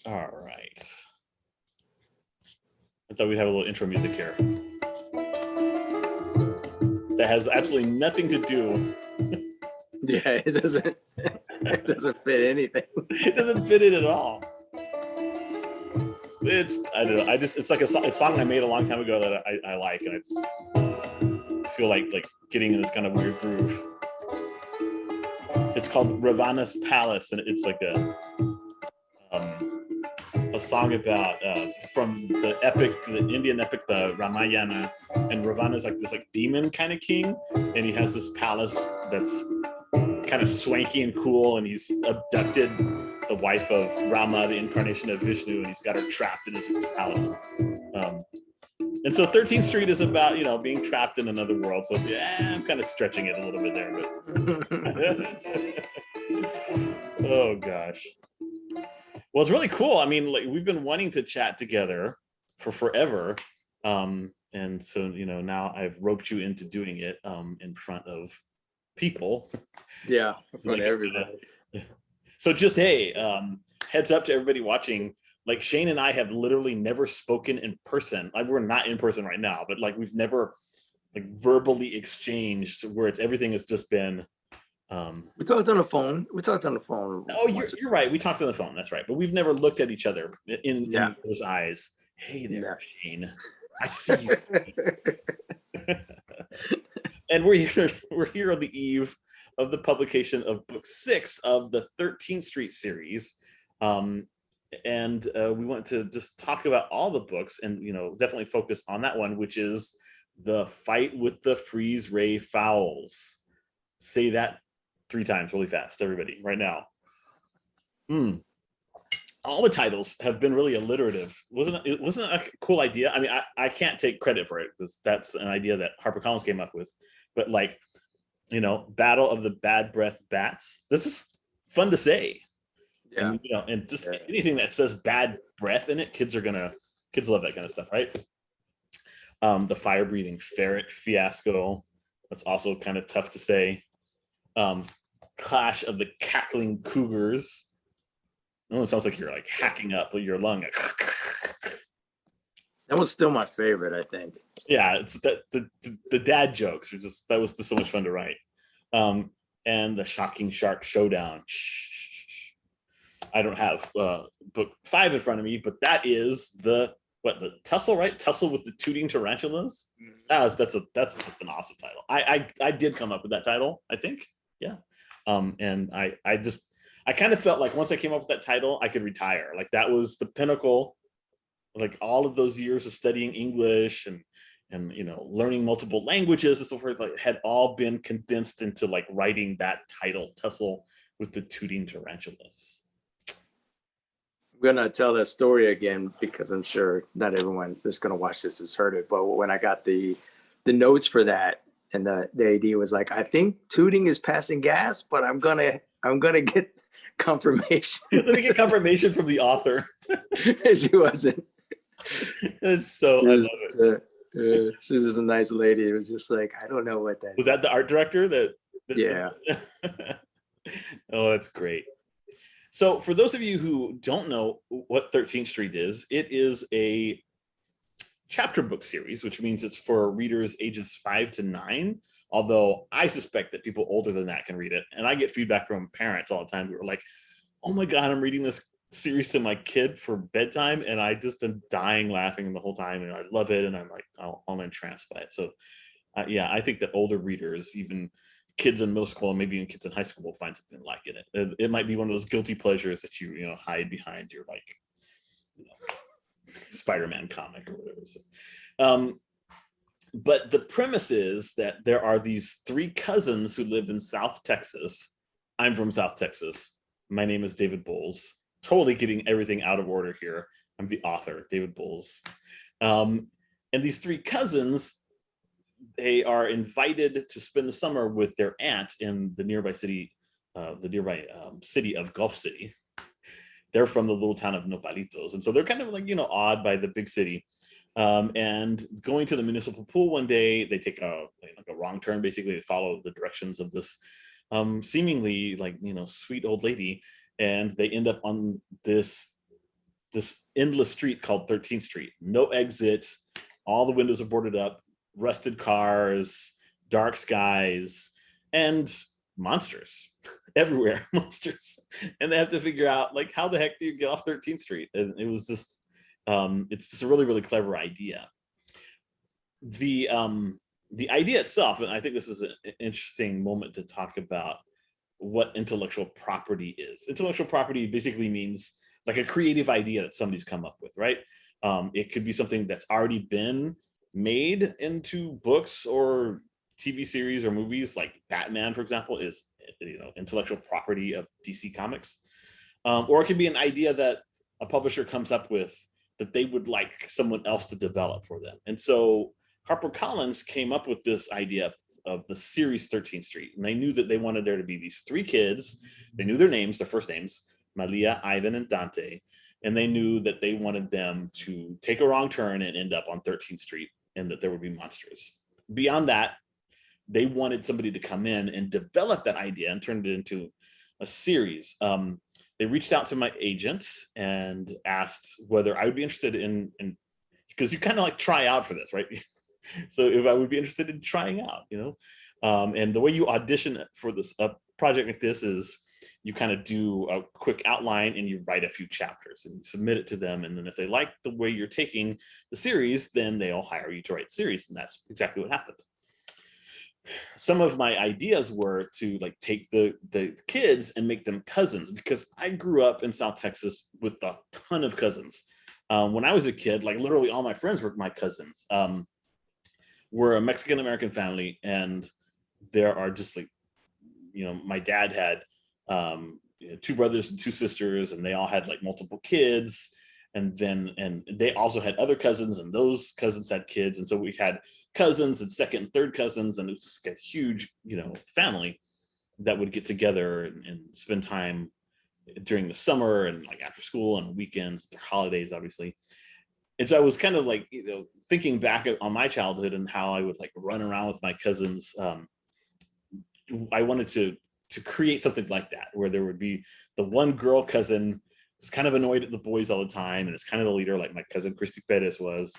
All right. I thought we'd have a little intro music here. That has absolutely nothing to do. Yeah, it doesn't fit anything. It doesn't fit in at all. I don't know. It's like a song I made a long time ago that I like, and I just feel like getting in this kind of weird groove. It's called Ravana's Palace, and it's like a song about from the Indian epic, the Ramayana, and Ravana's like this demon kind of king, and he has this palace that's kind of swanky and cool, and he's abducted the wife of Rama, the incarnation of Vishnu, and he's got her trapped in his palace. And so 13th Street is about, being trapped in another world. So yeah, I'm kind of stretching it a little bit there, but oh gosh. Well, it's really cool. I mean, we've been wanting to chat together for forever. And so, now I've roped you into doing it in front of people. Yeah, in front of everybody. So just, hey, heads up to everybody watching. Like, Shane and I have literally never spoken in person. Like, we're not in person right now, but we've never verbally exchanged where everything has just been. We talked on the phone. Oh, you're right. We talked on the phone. That's right. But we've never looked at each other in those eyes. Hey there, Shane. I see you. And we're here on the eve of the publication of book 6 of the 13th Street series. And we want to just talk about all the books and, definitely focus on that one, which is The Fight with the Freeze Ray Fowls. Say that 3 times really fast, everybody, right now. All the titles have been really alliterative. Wasn't it a cool idea? I mean, I can't take credit for it because that's an idea that HarperCollins came up with. But Battle of the Bad Breath Bats. This is fun to say. Yeah. And just anything that says bad breath in it, kids love that kind of stuff, right? The fire breathing ferret fiasco. That's also kind of tough to say. Clash of the cackling cougars. Oh, it sounds like you're hacking up your lung. That was still my favorite, I think. Yeah, it's the dad jokes. That was just so much fun to write. And the Shocking Shark Showdown. I don't have book 5 in front of me, but that is the tussle, right? Tussle with the Tooting Tarantulas. That's just an awesome title. I did come up with that title, I think. Yeah. And I kind of felt like once I came up with that title, I could retire. That was the pinnacle. All of those years of studying English and learning multiple languages and so forth, had all been condensed into writing that title, Tussle with the Tooting Tarantulas. I'm gonna tell that story again because I'm sure not everyone that's gonna watch this has heard it. But when I got the notes for that, and the AD was like, "I think tooting is passing gas, but I'm gonna get confirmation." Let me get confirmation from the author. She wasn't. It's so. I love it. She's just a nice lady. It was just like, I don't know what that was. That the art director that yeah. Oh, that's great. So for those of you who don't know what 13th Street is, it is a chapter book series, which means it's for readers ages 5 to 9. Although I suspect that people older than that can read it. And I get feedback from parents all the time who are like, oh my God, I'm reading this series to my kid for bedtime. And I just am dying laughing the whole time. And I love it. And I'm I'm entranced by it. So yeah, I think that older readers, even kids in middle school and maybe even kids in high school, will find something like it. It might be one of those guilty pleasures that you hide behind your Spider-Man comic or whatever. So, but the premise is that there are these 3 cousins who live in South Texas. I'm from South Texas. My name is David Bowles. Totally getting everything out of order here. I'm the author, David Bowles. And these 3 cousins, they are invited to spend the summer with their aunt in the nearby city, city of Gulf City. They're from the little town of Nopalitos, and so they're kind of awed by the big city. And going to the municipal pool one day, they take a wrong turn, basically, to follow the directions of this seemingly sweet old lady, and they end up on this this endless street called 13th Street. No exit. All the windows are boarded up, rusted cars, dark skies, and monsters everywhere, monsters. And they have to figure out like, how the heck do you get off 13th Street? And it was just, it's just a really, really clever idea. The idea itself, and I think this is an interesting moment to talk about what intellectual property is. Intellectual property basically means like a creative idea that somebody's come up with, right? It could be something that's already been made into books or TV series or movies, like Batman, for example, is, you know, intellectual property of DC Comics. Or it could be an idea that a publisher comes up with that they would like someone else to develop for them. And so HarperCollins came up with this idea of the series 13th Street. And they knew that they wanted there to be these three kids. They knew their names, their first names, Malia, Ivan, and Dante. And they knew that they wanted them to take a wrong turn and end up on 13th Street, and that there would be monsters. Beyond that, they wanted somebody to come in and develop that idea and turn it into a series. They reached out to my agent and asked whether I would be interested in because you kind of like try out for this, right? So if I would be interested in trying out, you know, and the way you audition for this project like this is you kind of do a quick outline and you write a few chapters and you submit it to them. And then if they like the way you're taking the series, then they'll hire you to write the series. And that's exactly what happened. Some of my ideas were to like take the kids and make them cousins, because I grew up in South Texas with a ton of cousins. When I was a kid, like literally all my friends were my cousins. We're a Mexican American family, and there are just like, you know, my dad had you know, two brothers and two sisters, and they all had like multiple kids, and they also had other cousins, and those cousins had kids, and so we had cousins and second and third cousins, and it was just a huge, you know, family that would get together and spend time during the summer and like after school and weekends, holidays, obviously. And so I was kind of like, you know, thinking back on my childhood and how I would like run around with my cousins. I wanted to create something like that, where there would be the one girl cousin who's kind of annoyed at the boys all the time and is kind of the leader, like my cousin Christy Perez was.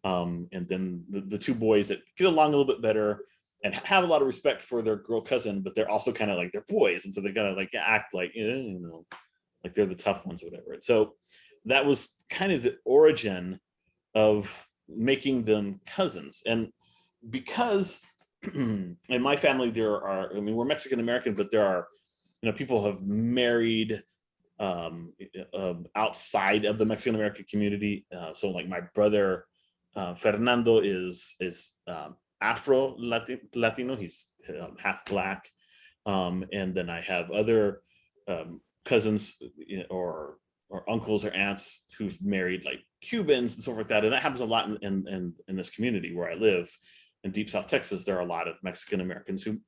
And then the two boys that get along a little bit better and have a lot of respect for their girl cousin, but they're also kind of like, they're boys. And so they gotta like act like, you know, like they're the tough ones or whatever. And so that was kind of the origin of making them cousins. And because in my family, there are, I mean, we're Mexican American, but there are, you know, people have married outside of the Mexican American community. So like my brother, Fernando is Afro Latino. He's half black. And then I have other cousins, you know, or uncles or aunts who've married like Cubans and stuff like that. And that happens a lot in this community where I live in deep South Texas. There are a lot of Mexican Americans who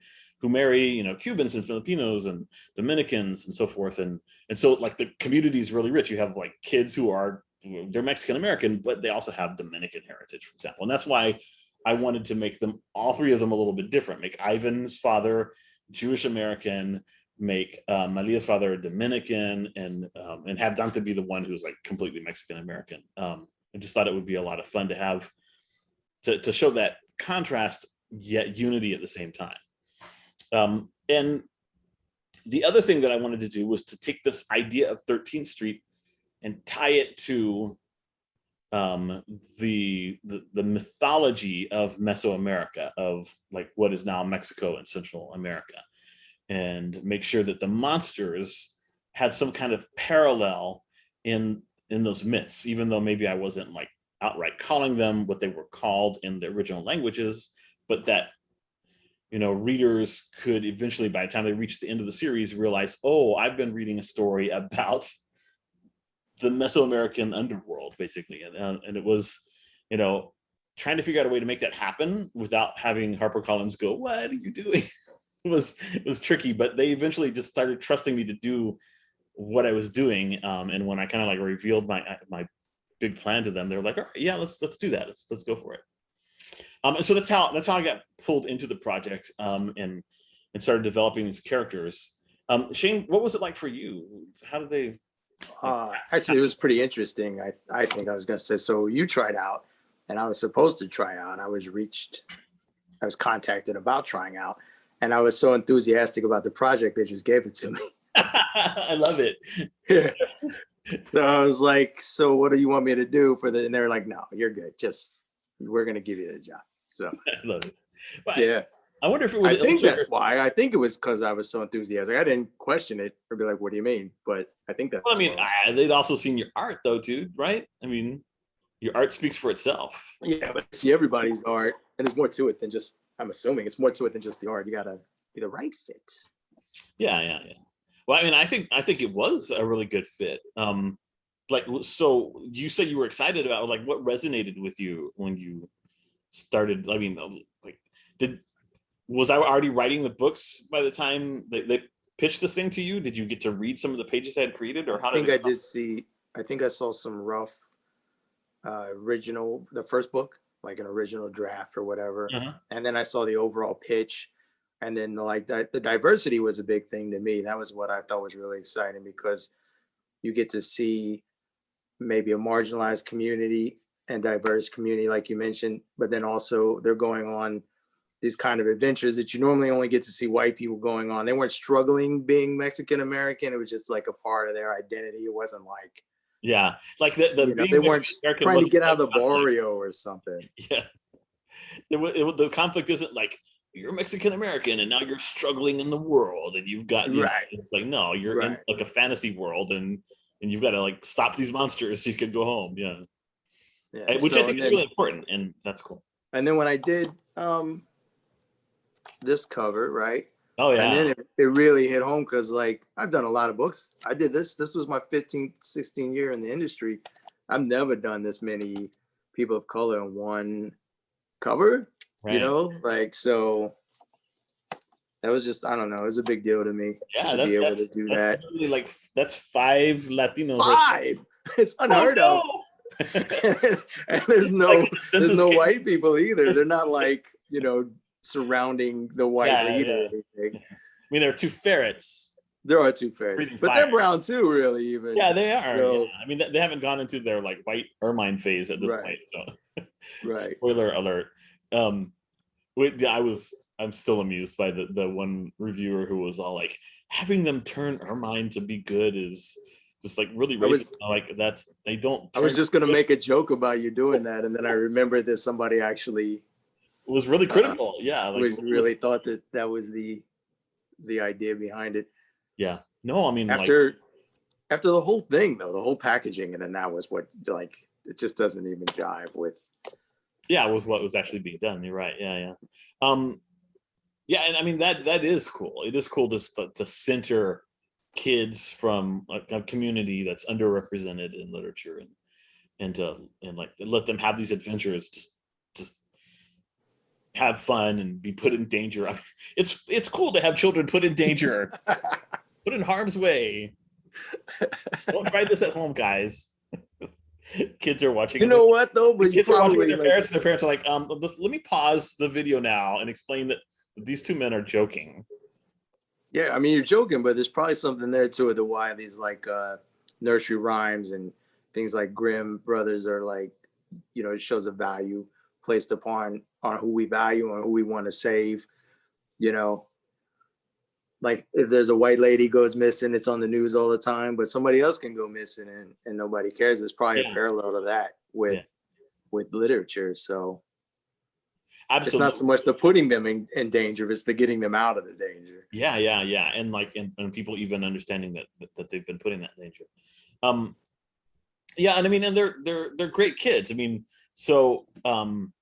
marry, you know, Cubans and Filipinos and Dominicans and so forth. And so like the community is really rich. You have like kids who are, they're Mexican American, but they also have Dominican heritage, for example. And that's why I wanted to make them, all three of them, a little bit different. Make Ivan's father Jewish American, make Malia's father Dominican, and have Dante be the one who's like completely Mexican American. I just thought it would be a lot of fun to have to show that contrast yet unity at the same time. And the other thing that I wanted to do was to take this idea of 13th Street and tie it to the mythology of Mesoamerica, of like what is now Mexico and Central America, and make sure that the monsters had some kind of parallel in those myths, even though maybe I wasn't like outright calling them what they were called in the original languages, but that, you know, readers could eventually, by the time they reach the end of the series, realize, oh, I've been reading a story about the Mesoamerican underworld, basically. And it was, you know, trying to figure out a way to make that happen without having HarperCollins go, what are you doing? It was tricky, but they eventually just started trusting me to do what I was doing. And when I kind of like revealed my big plan to them, they were like, all right, yeah, let's do that. Let's go for it. And so that's how I got pulled into the project, and started developing these characters. Shane, what was it like for you? How did they Actually, it was pretty interesting. I think I was going to say, so you tried out and I was supposed to try out. I was contacted about trying out and I was so enthusiastic about the project, they just gave it to me. I love it. Yeah. So I was like, so what do you want me to do for the, and they're like, no, you're good. Just, we're going to give you the job. So I love it. But yeah. I wonder if it was. I think that's why. I think it was because I was so enthusiastic. I didn't question it or be like, "What do you mean?" But I think that's. Well, I mean, they'd also seen your art, though, too, right? I mean, your art speaks for itself. Yeah, but see everybody's art, and there's more to it than just. I'm assuming it's more to it than just the art. You gotta be the right fit. Yeah. Well, I mean, I think it was a really good fit. Like, so you said you were excited about, like, what resonated with you when you started? I mean, like, was I already writing the books by the time they pitched this thing to you? Did you get to read some of the pages I had created, or how I think did I did see. I think I saw some rough original, the first book, like an original draft or whatever, and then I saw the overall pitch, and then like the diversity was a big thing to me. That was what I thought was really exciting because you get to see maybe a marginalized community and diverse community, like you mentioned, but then also they're going on these kind of adventures that you normally only get to see white people going on. They weren't struggling being Mexican American. It was just like a part of their identity. It wasn't like, like the they weren't trying to get out of the barrio or something. Yeah, the conflict isn't like you're Mexican American and now you're struggling in the world and you've got right. It's like no, you're in like a fantasy world and you've got to like stop these monsters so you can go home. Yeah. Which I think is really important, and that's cool. And then when I did this cover, right? Oh yeah. And then it really hit home because like I've done a lot of books. I did this was my 15th, 16th year in the industry. I've never done this many people of color in one cover, like, so that was just, I don't know, it was a big deal to me to be able to do that. Really like that's 5 Latinos. 5! It's unheard of. And there's no white people either. They're not like, surrounding the white lead or anything. I mean, there are 2 ferrets. There are 2 ferrets, but they're brown too, really. Even they are. So, I mean, they haven't gone into their like white ermine phase at this point. So, spoiler alert. I'm still amused by the one reviewer who was all like, having them turn ermine to be good is just like really racist. I was just gonna make a joke about you doing that, and then I remembered that somebody actually was really critical. Really thought that was the idea behind it. Yeah. No, I mean, after the whole thing though, the whole packaging, and then that was what, like, it just doesn't even jive with what was actually being done. You're right. Yeah. And I mean that is cool. It is cool to center kids from a community that's underrepresented in literature and like let them have these adventures, just have fun and be put in danger. I mean, it's cool to have children put in danger, put in harm's way. Don't try this at home, guys. Kids are watching. You know what though? But kids are watching with their parents, and their parents are like, let me pause the video now and explain that these 2 men are joking. Yeah, I mean, you're joking, but there's probably something there to it, to why these like nursery rhymes and things like Grimm brothers are like, it shows a value placed on who we value and who we want to save. Like if there's a white lady goes missing, it's on the news all the time, but somebody else can go missing and nobody cares. There's probably a parallel to that with literature. So absolutely, it's not so much the putting them in danger, it's the getting them out of the danger. Yeah. And like, and people even understanding that they've been put in that danger. And I mean, and they're great kids. I mean, so I'm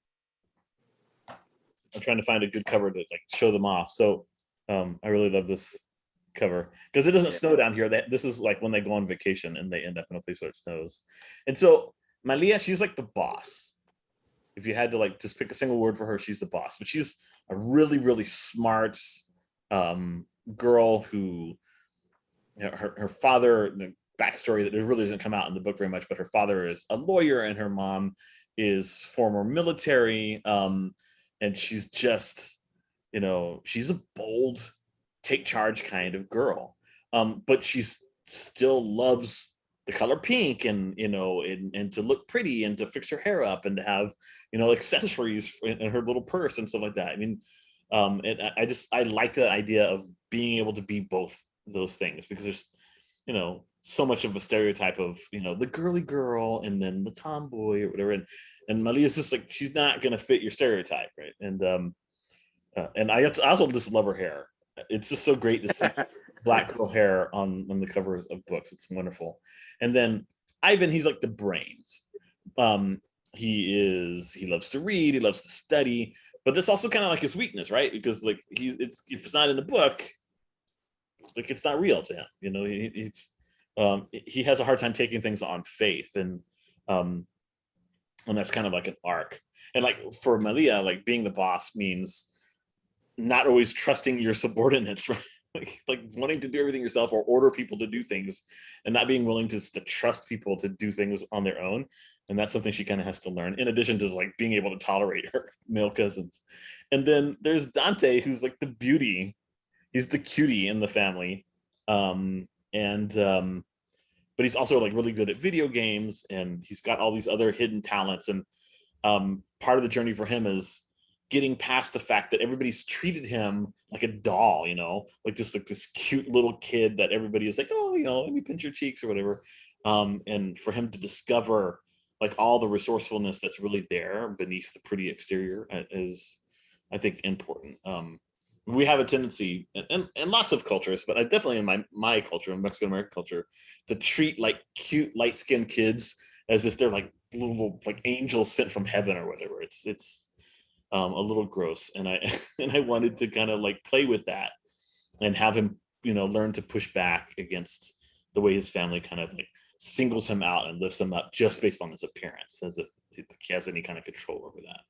trying to find a good cover to like show them off. So I really love this cover because it doesn't snow down here. This is like when they go on vacation and they end up in a place where it snows. And so Malia, she's like the boss. If you had to like just pick a single word for her, she's the boss. But she's a really, really smart girl who, her father, the backstory that it really doesn't come out in the book very much, but her father is a lawyer and her mom is former military. And she's just, she's a bold, take charge kind of girl. But she's still loves the color pink, and and to look pretty, and to fix her hair up, and to have accessories in her little purse and stuff like that. I mean, and I like the idea of being able to be both those things, because there's so much of a stereotype of the girly girl and then the tomboy or whatever, and Malia's just like, she's not going to fit your stereotype, right? And I also just love her hair. It's just so great to see black girl hair on the covers of books. It's wonderful. And then Ivan, he's like the brains. He loves to read, he loves to study, but that's also kind of like his weakness, right? Because like if it's not in the book, like it's not real to him. He has a hard time taking things on faith, and that's kind of like an arc. And like for Malia, like being the boss means not always trusting your subordinates, right? like wanting to do everything yourself, or order people to do things, and not being willing to trust people to do things on their own. And that's something she kind of has to learn, in addition to like being able to tolerate her male cousins. And then there's Dante, who's like the beauty. He's the cutie in the family. But he's also like really good at video games, and he's got all these other hidden talents. And part of the journey for him is getting past the fact that everybody's treated him like a doll, like this cute little kid that everybody is like, oh, let me pinch your cheeks or whatever. And for him to discover like all the resourcefulness that's really there beneath the pretty exterior is, I think, important. We have a tendency in lots of cultures, but I definitely in my culture, in Mexican American culture, to treat like cute light-skinned kids as if they're like little like angels sent from heaven or whatever. It's a little gross, and I wanted to kind of like play with that and have him learn to push back against the way his family kind of like singles him out and lifts him up just based on his appearance, as if he has any kind of control over that.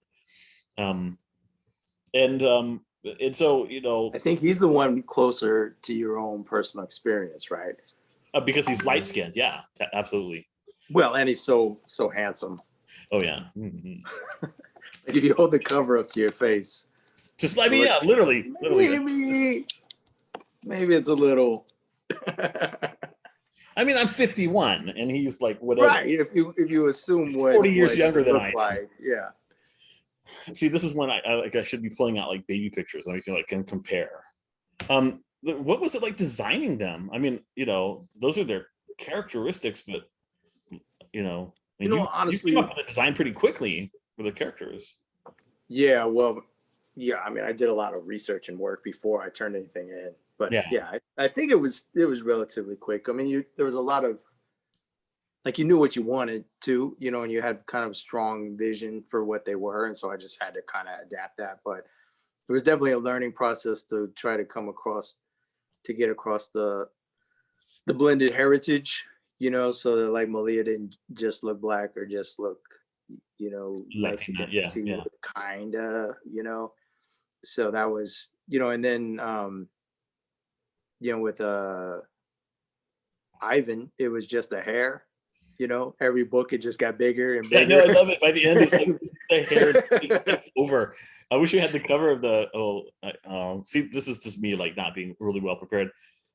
And so I think he's the one closer to your own personal experience, right? Because he's light skinned, yeah, absolutely. Well, and he's so handsome. Oh yeah. Mm-hmm. Like if you hold the cover up to your face, just like me, yeah, literally. Maybe it's a little. I mean, I'm 51, and he's like whatever. Right. If you assume what 40 years younger than I am. Like, yeah. See, this is when I should be pulling out like baby pictures, and I can compare. What was it like designing them? I mean, those are their characteristics, but honestly, you came up with a design pretty quickly for the characters. Yeah, well, yeah. I mean, I did a lot of research and work before I turned anything in, but yeah, I think it was relatively quick. I mean, there was a lot of like you knew what you wanted to, and you had kind of strong vision for what they were, and so I just had to kind of adapt that. But it was definitely a learning process to try to get across the blended heritage, so that like Malia didn't just look black or just look, Mexican, yeah. kinda, So that was, and then with Ivan, it was just the hair. Every book it just got bigger and bigger. Yeah, no, I love it. By the end, it's like the hair takes over. I wish we had the cover of the. See, this is just me like not being really well prepared.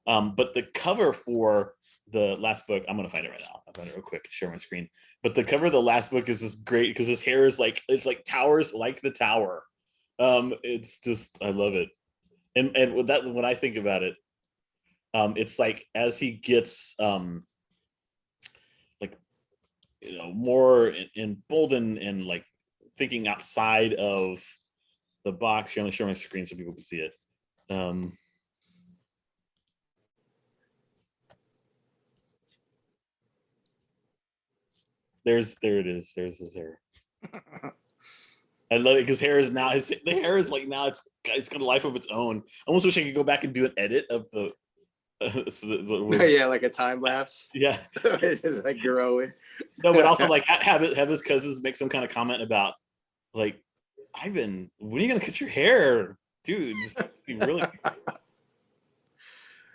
But the cover for the last book, I'm gonna find it right now. I'll find it real quick. Share my screen. But the cover of the last book is just great because his hair is like towers like the tower. It's just, I love it. And with that, when I think about it, it's like as he gets more emboldened and like thinking outside of the box. Here, let me share my screen so people can see it. There it is. There's his hair. I love it because the hair is like now it's got a life of its own. I almost wish I could go back and do an edit of the yeah, like a time lapse. Yeah. It's just like growing. No, but also like have his cousins make some kind of comment about like, Ivan, when are you gonna cut your hair, dude? This is really.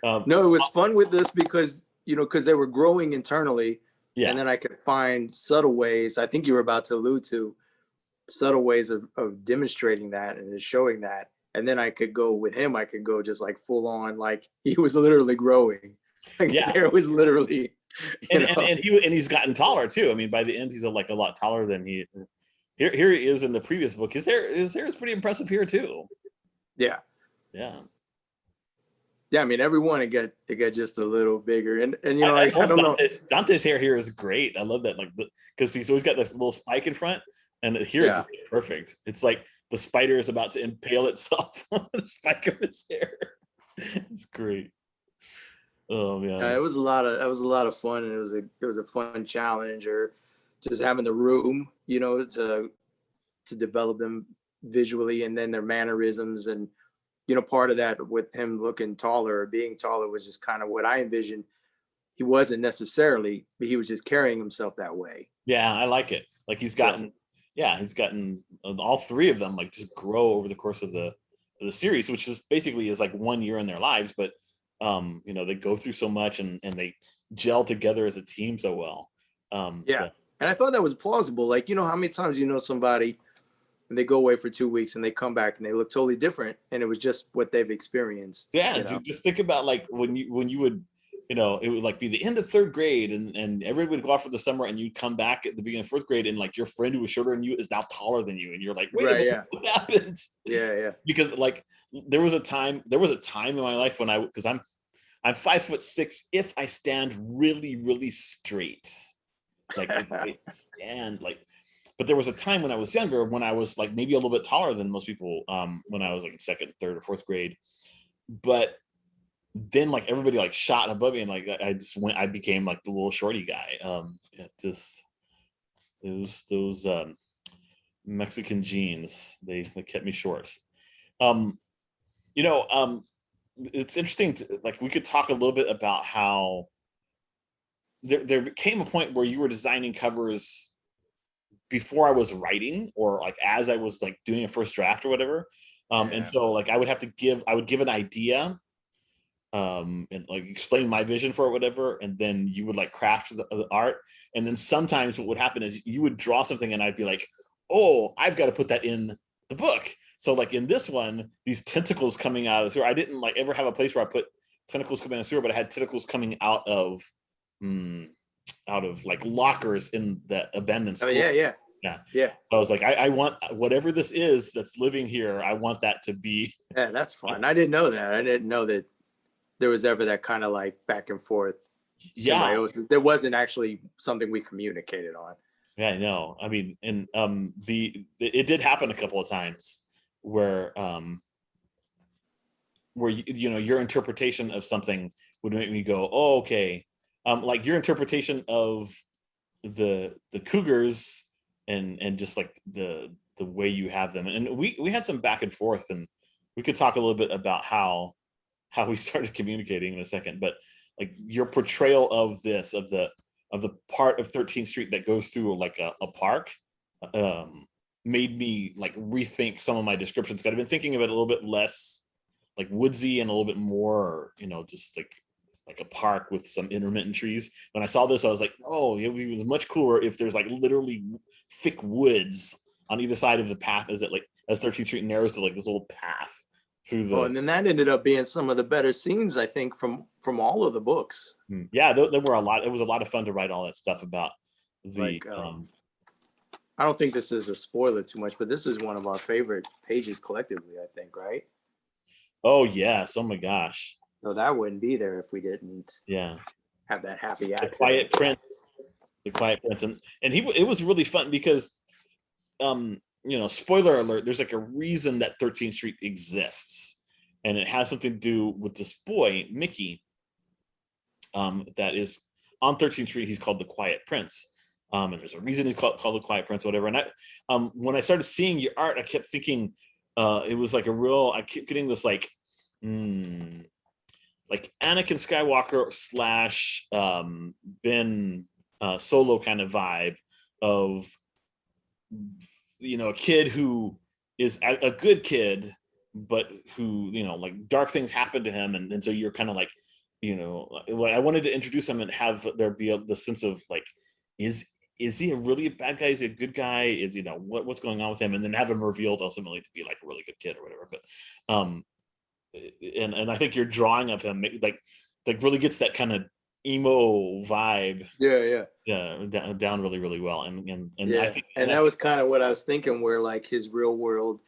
No, it was fun with this because because they were growing internally, and then I could find subtle ways. I think you were about to allude to subtle ways of demonstrating that and showing that. And then I could go with him. I could go just like full on, like he was literally growing. Like his hair was literally He's gotten taller too. I mean, by the end, he's like a lot taller than he. Here he is in the previous book. His hair is pretty impressive here too. Yeah. Yeah. Yeah, I mean, everyone it got just a little bigger, and you know, I don't know. Dante's hair here is great. I love that, like, because he's always got this little spike in front, and here it's just perfect. It's like the spider is about to impale itself on the spike of his hair. It's great. Oh man, it was a lot of fun, and it was a fun challenge, or just having the room, you know, to develop them visually, and then their mannerisms. And you know, part of that with him looking taller or being taller was just kind of what I envisioned. He wasn't necessarily, but he was just carrying himself that way. Yeah, I like it. Like he's gotten all three of them like just grow over the course of the series, which is basically like 1 year in their lives. But you know, they go through so much, and they gel together as a team so well. And I thought that was plausible. Like, you know, how many times you know somebody and they go away for 2 weeks and they come back and they look totally different, and it was just what they've experienced. Yeah, you know? Just think about like when you would, you know, it would like be the end of third grade, and everybody would go off for the summer, and you'd come back at the beginning of fourth grade, and like your friend who was shorter than you is now taller than you, and you're like, wait a minute, what happened? Yeah. Because like there was a time in my life when because I'm 5'6" if I stand really, really straight. Like I stand like, but there was a time when I was younger, when I was like maybe a little bit taller than most people, when I was like in second, third, or fourth grade. But then like everybody like shot above me, and like I became like the little shorty guy. Just those Mexican genes, they kept me short. You know, it's interesting like we could talk a little bit about how there came a point where you were designing covers before I was writing, or like as I was like doing a first draft or whatever. And so like I would give an idea, and like explain my vision for it, whatever, and then you would like craft the art. And then sometimes what would happen is you would draw something, and I'd be like, oh, I've got to put that in the book. So like in this one, these tentacles coming out of the sewer, I didn't like ever have a place where I put tentacles coming out of the sewer, but I had tentacles coming out of like lockers in the abandoned school. Yeah. So I was like, I want whatever this is that's living here, I want that to be. Yeah, that's fun. I didn't know that. I didn't know that there was ever that kind of like back and forth symbiosis. There wasn't actually something we communicated on. Yeah, I know. I mean, and it did happen a couple of times where you know, your interpretation of something would make me go, oh, okay. Like your interpretation of the cougars and just like the way you have them, and we had some back and forth, and we could talk a little bit about how we started communicating in a second. But like your portrayal of this, of the part of 13th Street that goes through like a park, made me like rethink some of my descriptions. I've been thinking of it a little bit less like woodsy and a little bit more, you know, just like a park with some intermittent trees. When I saw this, I was like, oh, it was much cooler if there's like literally thick woods on either side of the path, as 13th Street narrows to like this little path through the. Oh, and then that ended up being some of the better scenes, I think, from all of the books. Yeah, there were a lot. It was a lot of fun to write all that stuff about the. Like, I don't think this is a spoiler too much, but this is one of our favorite pages collectively, I think, right? Oh yes! Oh my gosh! No, that wouldn't be there if we didn't. Yeah. Have that happy accident. The Quiet Prince, and it was really fun because, you know, spoiler alert, there's like a reason that 13th Street exists, and it has something to do with this boy Mickey, that is on 13th Street. He's called the Quiet Prince, and there's a reason he's called the Quiet Prince, whatever. And when I started seeing your art, I kept thinking it was like I kept getting this like Anakin Skywalker / Ben Solo kind of vibe of, you know, a kid who is a good kid, but who, you know, like dark things happen to him. And so you're kind of like, you know, I wanted to introduce him and have there be the sense of like, is he a really bad guy? Is he a good guy? Is, you know, what's going on with him? And then have him revealed ultimately to be like a really good kid or whatever. But, and I think your drawing of him like really gets that kind of emo vibe Yeah. down really, really well. And I Yeah. think, And that was kind of what I was thinking, where like his real world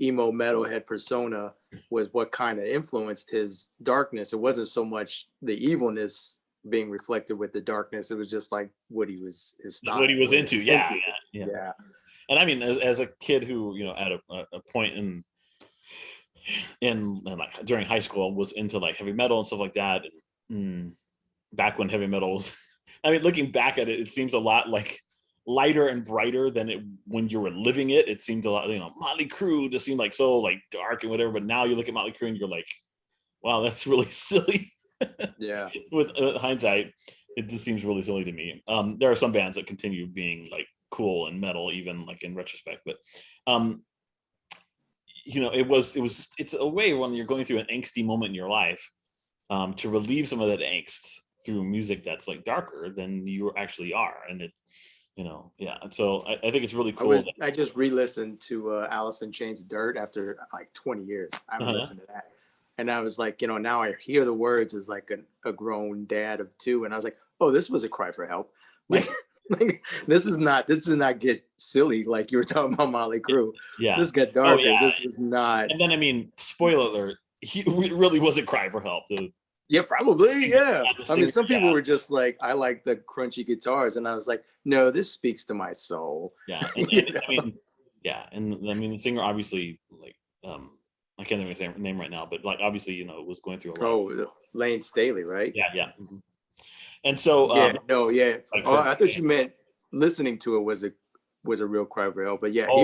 emo metalhead persona was what kind of influenced his darkness. It wasn't so much the evilness being reflected with the darkness. It was just like what he was, his style, what he was into. Yeah. Yeah. And I mean, as a kid who, at a point in like during high school was into like heavy metal and stuff like that. And back when heavy metal was, I mean, looking back at it, it seems a lot like lighter and brighter than it when you were living it. It seemed a lot, Motley Crue just seemed like so like dark and whatever. But now you look at Motley Crue and you're like, wow, that's really silly. Yeah. With hindsight, it just seems really silly to me. There are some bands that continue being like cool and metal, even like in retrospect. But it's a way when you're going through an angsty moment in your life, to relieve some of that angst through music that's like darker than you actually are. And it, yeah. So I think it's really cool. I just re-listened to Alice in Chains Dirt after like 20 years. I haven't listened to that. And I was like, now I hear the words as like a grown dad of 2. And I was like, oh, this was a cry for help. Like, like this is not get silly like you were talking about Motley Crue. Yeah. This got darker. Oh, yeah. This was not. And then, I mean, spoiler alert, he really was a cry for help. Yeah, probably. Yeah. I mean, some people were just like, I like the crunchy guitars. And I was like, no, this speaks to my soul. Yeah. And I mean, yeah. And I mean, the singer obviously, like, I can't think of his name right now, but like, obviously, was going through a lot. Oh, Lane Staley, right? Yeah. Yeah. Mm-hmm. And so, yeah. Like I thought you meant listening to it was a real cry for help, but yeah, he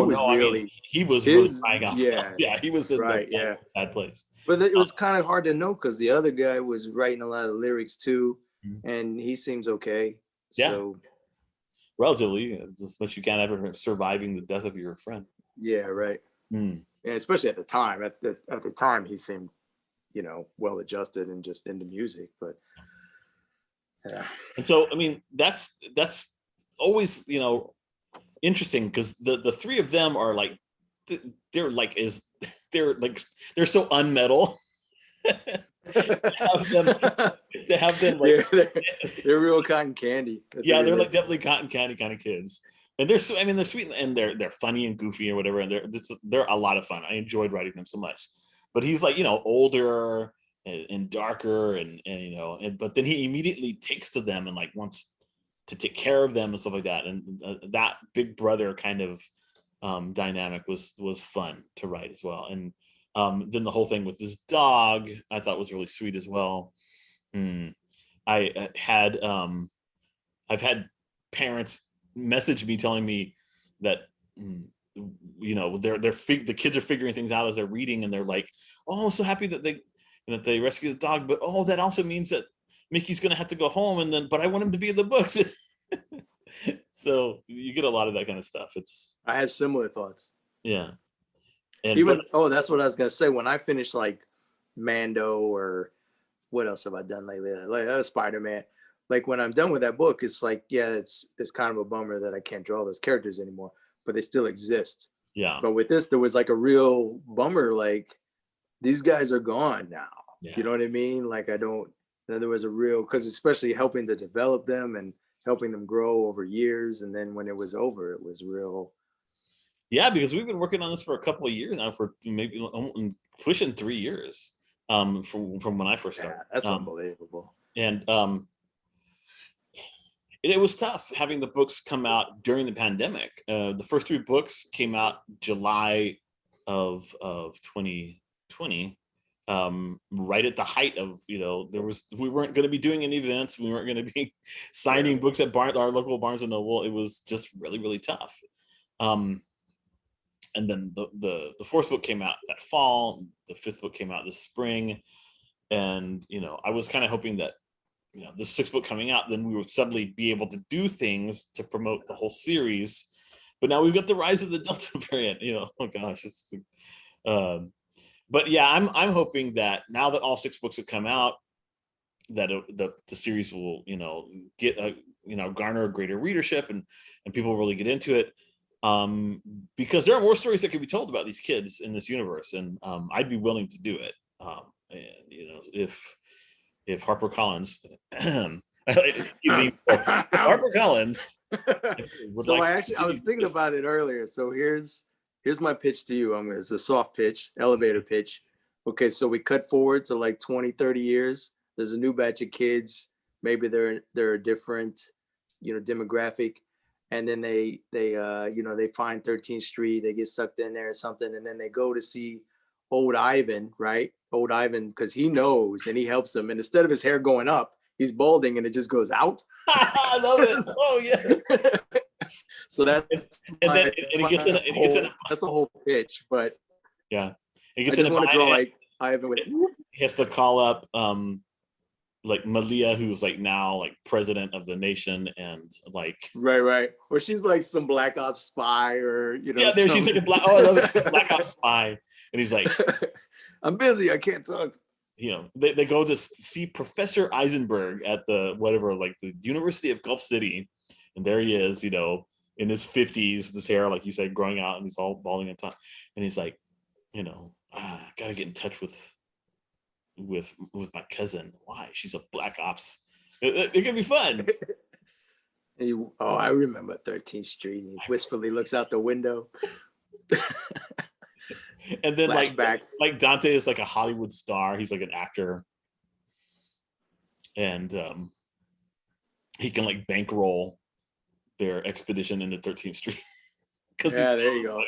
was really crying out. Yeah. Yeah. He was in right. bad place. But it was kind of hard to know because the other guy was writing a lot of lyrics too, and he seems okay. Yeah. So relatively, but you can't ever surviving the death of your friend. Yeah. Right. And especially at the time. At the time, he seemed, well adjusted and just into music. But yeah. And so, I mean, that's always, interesting because the 3 of them are like, they're so unmetal. to have them like, they're real cotton candy. Yeah, they're like definitely cotton candy kind of kids. And they're sweet and they're funny and goofy or whatever. And they're a lot of fun. I enjoyed writing them so much. But he's like, older and darker and but then he immediately takes to them and like wants to take care of them and stuff like that. And that big brother kind of dynamic was fun to write as well. And then the whole thing with this dog I thought was really sweet as well. I've had parents message me telling me that the kids are figuring things out as they're reading, and they're like, oh, I'm so happy that they rescued the dog, but oh, that also means that Mickey's gonna have to go home, but I want him to be in the books. So you get a lot of that kind of stuff. I had similar thoughts. Yeah. That's what I was gonna say. When I finished like Mando, or what else have I done lately? Like Spider-Man. Like when I'm done with that book, it's like, yeah, it's kind of a bummer that I can't draw those characters anymore, but they still exist. Yeah. But with this, there was like a real bummer. Like these guys are gone now. Yeah. You know what I mean? Like there was a real, because especially helping to develop them and helping them grow over years. And then when it was over, it was real. Yeah, because we've been working on this for a couple of years now, for maybe pushing 3 years from when I first started. Yeah, that's unbelievable. And it was tough having the books come out during the pandemic. The first 3 books came out July of 2020, right at the height of, we weren't going to be doing any events. We weren't going to be signing books at our local Barnes & Noble. It was just really, really tough. And then the 4th book came out that fall. The 5th book came out this spring. And, I was kind of hoping that, the 6th book coming out, then we would suddenly be able to do things to promote the whole series. But now we've got the rise of the Delta variant, oh gosh. But yeah, I'm hoping that now that all 6 books have come out, that the series will, get garner a greater readership and people really get into it. Because there are more stories that can be told about these kids in this universe, and I'd be willing to do it. And if if HarperCollins, if HarperCollins would So like. I was thinking about it earlier. So here's my pitch to you. It's a soft pitch, elevator pitch. Okay, so we cut forward to like 20, 30 years. There's a new batch of kids. Maybe they're a different, demographic. And then they find 13th Street, they get sucked in there or something, and then they go to see old Ivan, right? Old Ivan, because he knows and he helps them. And instead of his hair going up, he's balding and it just goes out. I love it. Oh yeah. So that's and he gets in. That's the whole pitch. But yeah, I just want to draw like Ivan with. He has to call up like Malia, who's like now like president of the nation, and like right, or she's like some Black Ops spy, or yeah, she's like a I love it, Black Ops spy, and he's like, I'm busy, I can't talk. They go to see Professor Eisenberg at the like the University of Gulf City, and there he is, in his 50s with his hair, like you said, growing out, and he's all balding on top, and he's like, gotta get in touch with my cousin. Why? She's a Black Ops. It could be fun. I remember 13th Street. He wistfully looks out the window. And then flashbacks. like Dante is like a Hollywood star. He's like an actor, and he can like bankroll their expedition into 13th Street. Yeah, there you go.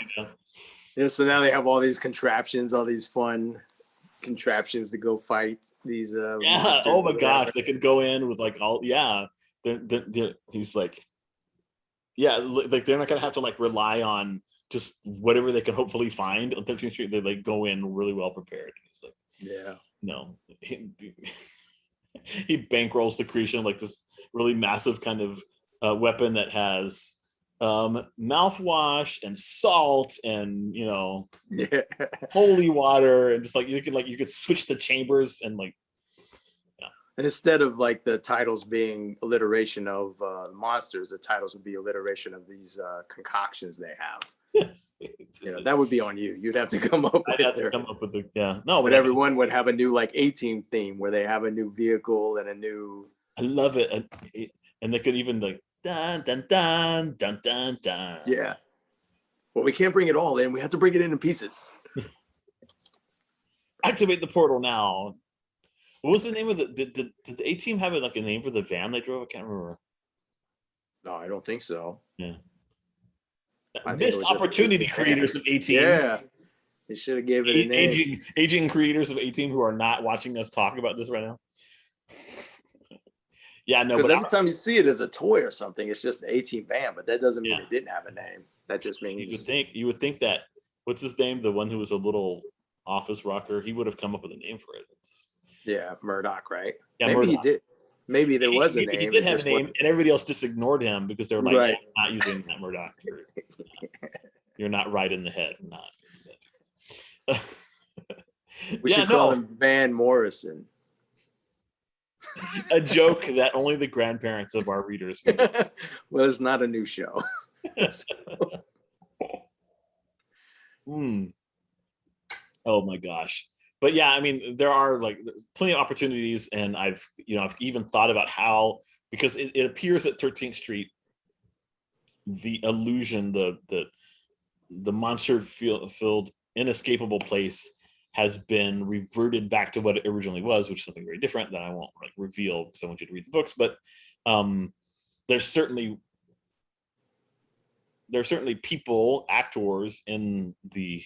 Yeah, so now they have all these contraptions, all these fun contraptions to go fight these monsters. Oh my gosh, they could go in with like all he's like, like they're not gonna have to like rely on just whatever they can hopefully find on 13th Street. They like go in really well prepared. He's like, yeah, no, he bankrolls the creation of like this really massive kind of weapon that has mouthwash and salt and holy water, and just like you could switch the chambers and like and instead of like the titles being alliteration of monsters, the titles would be alliteration of these concoctions they have. That would be on you. You'd have to come up with but everyone would have a new like A-Team theme where they have a new vehicle and a new. I love it. And they could even like dun dun dun dun dun dun. Yeah. Well, we can't bring it all in. We have to bring it in pieces. Activate the portal now. What was the name of did the A-Team have like a name for the van they drove? I can't remember. No, I don't think so. Yeah. Missed opportunity, creators of A-Team. Yeah. They should have gave it a name. Aging creators of A-Team who are not watching us talk about this right now. Yeah, no, because every time you see it as a toy or something, it's just an A-Team van, but that doesn't mean it didn't have a name. That just means you would think that what's his name? The one who was a little office rocker, he would have come up with a name for it. Yeah, Murdoch, right? Yeah, maybe Murdoch. He did. Maybe there was a name. He did have a name, and everybody else just ignored him because they were like, right. Not using that Murdoch. You're not right in the head. Not. We should call him Van Morrison. A joke that only the grandparents of our readers know. Well, it's not a new show. Oh my gosh. But yeah, I mean, there are like plenty of opportunities, and I've even thought about how, because it appears that 13th Street, the illusion, the monster-filled, inescapable place has been reverted back to what it originally was, which is something very different that I won't like reveal because I want you to read the books. But there's certainly people, actors in the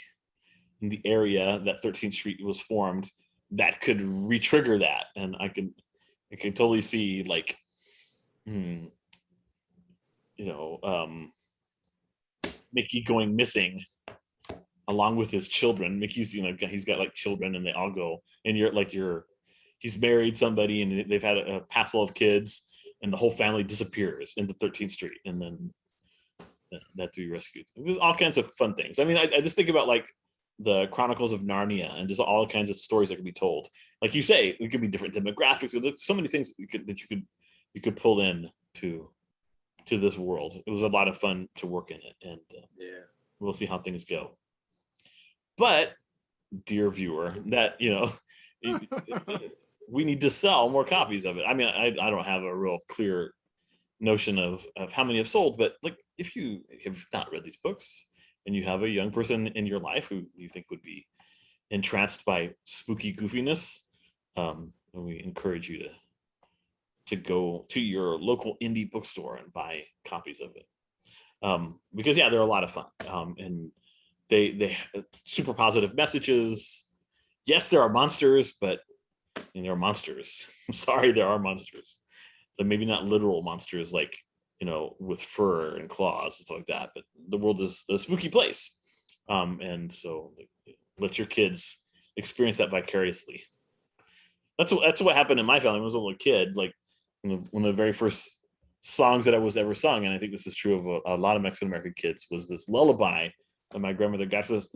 area that 13th Street was formed that could re-trigger that, and I can totally see like, Mickey going missing along with his children. Mickey's, he's got like children, and they all go, and he's married somebody, and they've had a passel of kids, and the whole family disappears into 13th Street, and then that to be rescued. There's all kinds of fun things. I mean, I just think about like the Chronicles of Narnia and just all kinds of stories that could be told. Like you say, it could be different demographics. There's so many things that you could pull in to this world. It was a lot of fun to work in it, and we'll see how things go. But dear viewer, that we we need to sell more copies of it. I mean, I don't have a real clear notion of how many have sold, but like if you have not read these books and you have a young person in your life who you think would be entranced by spooky goofiness, we encourage you to go to your local indie bookstore and buy copies of it, because yeah, they're a lot of fun, and they super positive messages. Yes, there are monsters, but there are monsters. I'm sorry, there are monsters. They're maybe not literal monsters like, with fur and claws and stuff like that, but the world is a spooky place, and so let your kids experience that vicariously. That's what happened in my family when I was a little kid. Like one of the very first songs that I was ever sung, and I think this is true of a lot of Mexican American kids, was this lullaby that my grandmother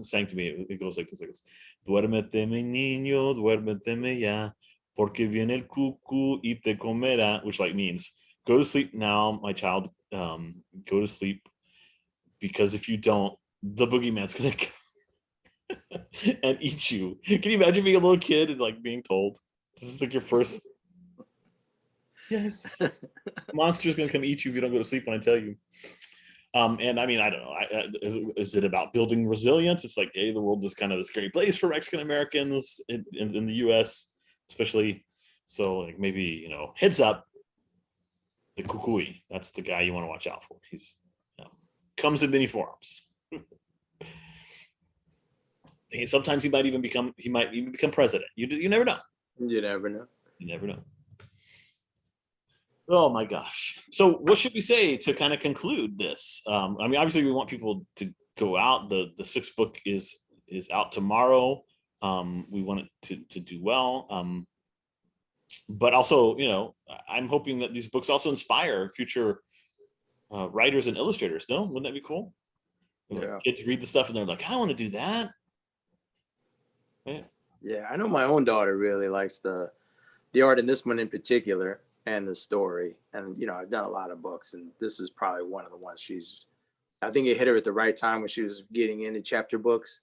sang to me. It goes like this: "Duérmete mi niño, duérmete ya, porque viene el cucú y te comerá," which like means, "Go to sleep now, my child. Go to sleep, because if you don't, the boogeyman's gonna come and eat you." Can you imagine being a little kid and like being told this is like your first? Yes, monster's gonna come eat you if you don't go to sleep when I tell you. And I mean, I don't know. Is it about building resilience? It's like, hey, the world is kind of a scary place for Mexican Americans in the U.S., especially. So, like, maybe, heads up, the cucuy. That's the guy you want to watch out for. He's comes in many forms. Sometimes he might even become president. You never know. You never know. You never know. Oh my gosh. So what should we say to kind of conclude this? I mean, obviously we want people to go out. The sixth book is out tomorrow. We want it to do well. But also, I'm hoping that these books also inspire future writers and illustrators. No? Wouldn't that be cool? Yeah. Kids read the stuff and they're like, I want to do that. Right? Yeah, I know my own daughter really likes the art in this one in particular, and the story. And, I've done a lot of books, and this is probably one of the ones I think it hit her at the right time when she was getting into chapter books,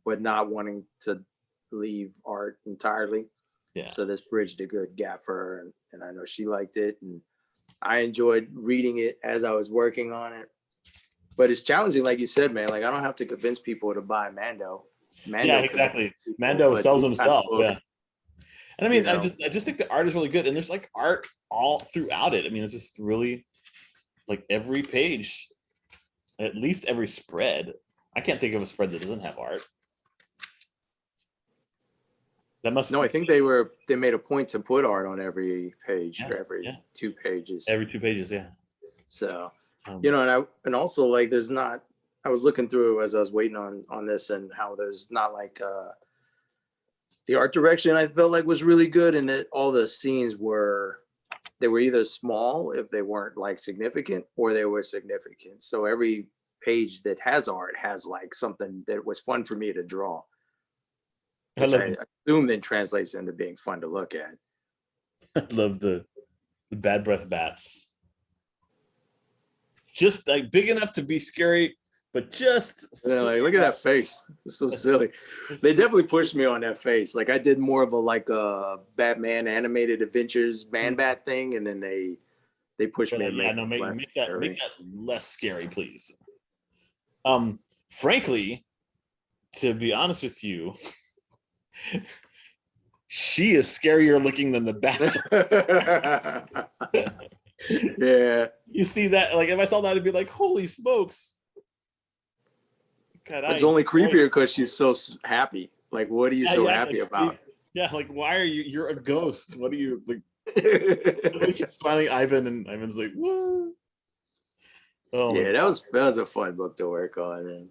but not wanting to leave art entirely. Yeah. So this bridged a good gap for her, and I know she liked it, and I enjoyed reading it as I was working on it. But it's challenging, like you said, man. Like, I don't have to convince people to buy Mando. Yeah, exactly. Mando sells himself. Yeah. And I mean, I just think the art is really good, and there's like art all throughout it. I mean, it's just really like every page, at least every spread. I can't think of a spread that doesn't have art. That must. No, I think they made a point to put art on every page, or every 2 pages. Every 2 pages, yeah. So, and also like there's not. I was looking through as I was waiting on this, and how there's not like. The art direction I felt like was really good, and that all the scenes were either small if they weren't like significant, or they were significant. So every page that has art has like something that was fun for me to draw, which I assume then translates into being fun to look at. I love the bad breath bats. Just like big enough to be scary, but just like, look at that face. It's so silly. They definitely pushed me on that face. Like I did more of a Batman animated adventures Man-Bat thing, and then they pushed me to make that less scary, please. Frankly, to be honest with you, she is scarier looking than the bats. Yeah. You see that? Like if I saw that, I'd be like, holy smokes. God, it's only creepier because she's so happy. Like, what are you so happy about? Yeah, like, why are you? You're a ghost. What are you like? She's smiling, Ivan, and Ivan's like, what? Oh, yeah, that was a fun book to work on, and